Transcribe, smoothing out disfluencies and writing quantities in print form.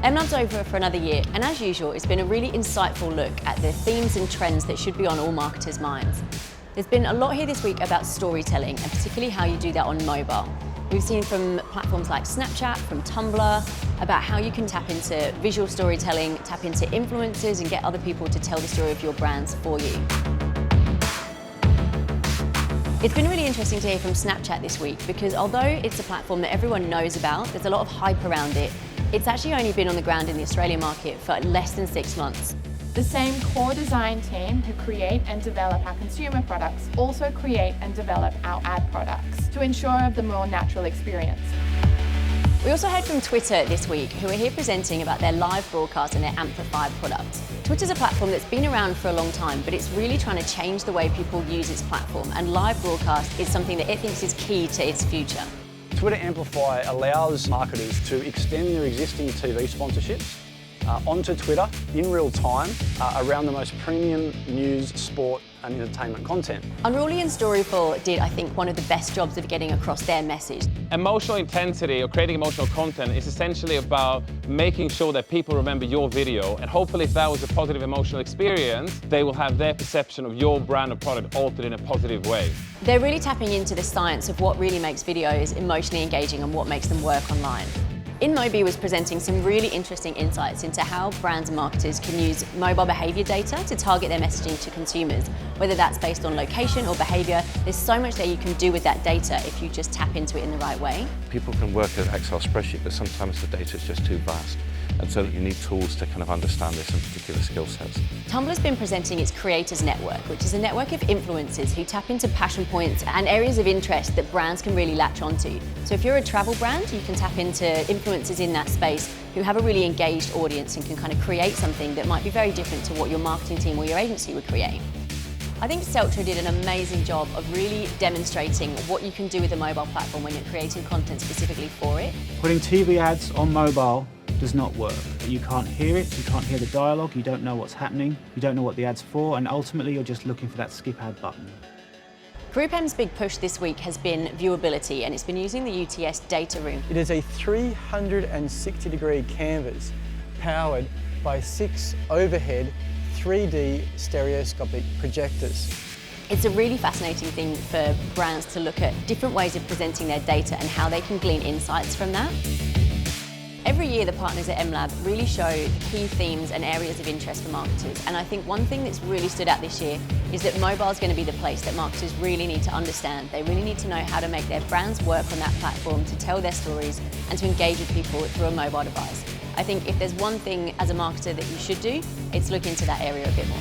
MLAB's over for another year, and as usual, it's been a really insightful look at the themes and trends that should be on all marketers' minds. There's been a lot here this week about storytelling, and particularly how you do that on mobile. We've seen from platforms like Snapchat, from Tumblr, about how you can tap into visual storytelling, tap into influencers, and get other people to tell the story of your brands for you. It's been really interesting to hear from Snapchat this week because although it's a platform that everyone knows about, there's a lot of hype around it, it's actually only been on the ground in the Australian market for less than 6 months. The same core design team who create and develop our consumer products also create and develop our ad products to ensure the more natural experience. We also heard from Twitter this week, who are here presenting about their live broadcast and their Amplify product. Twitter's a platform that's been around for a long time, but it's really trying to change the way people use its platform, and live broadcast is something that it thinks is key to its future. Twitter Amplify allows marketers to extend their existing TV sponsorships onto Twitter in real time around the most premium news, sport and entertainment content. Unruly and Storyful did, I think, one of the best jobs of getting across their message. Emotional intensity or creating emotional content is essentially about making sure that people remember your video, and hopefully if that was a positive emotional experience, they will have their perception of your brand or product altered in a positive way. They're really tapping into the science of what really makes videos emotionally engaging and what makes them work online. Inmobi was presenting some really interesting insights into how brands and marketers can use mobile behaviour data to target their messaging to consumers, whether that's based on location or behaviour. There's so much that you can do with that data if you just tap into it in the right way. People can work an Excel spreadsheet, but sometimes the data is just too vast. And so you need tools to kind of understand this in particular skill sets. Tumblr's been presenting its Creators Network, which is a network of influencers who tap into passion points and areas of interest that brands can really latch onto. So if you're a travel brand, you can tap into influencers in that space who have a really engaged audience and can kind of create something that might be very different to what your marketing team or your agency would create. I think Seltra did an amazing job of really demonstrating what you can do with a mobile platform when you're creating content specifically for it. Putting TV ads on mobile does not work. You can't hear it, you can't hear the dialogue, you don't know what's happening, you don't know what the ad's for, and ultimately you're just looking for that skip ad button. GroupM's big push this week has been viewability, and it's been using the UTS data room. It is a 360-degree canvas powered by 6 overhead 3D stereoscopic projectors. It's a really fascinating thing for brands to look at different ways of presenting their data and how they can glean insights from that. Every year, the partners at MLAB really show the key themes and areas of interest for marketers. And I think one thing that's really stood out this year is that mobile is going to be the place that marketers really need to understand. They really need to know how to make their brands work on that platform, to tell their stories and to engage with people through a mobile device. I think if there's one thing as a marketer that you should do, it's look into that area a bit more.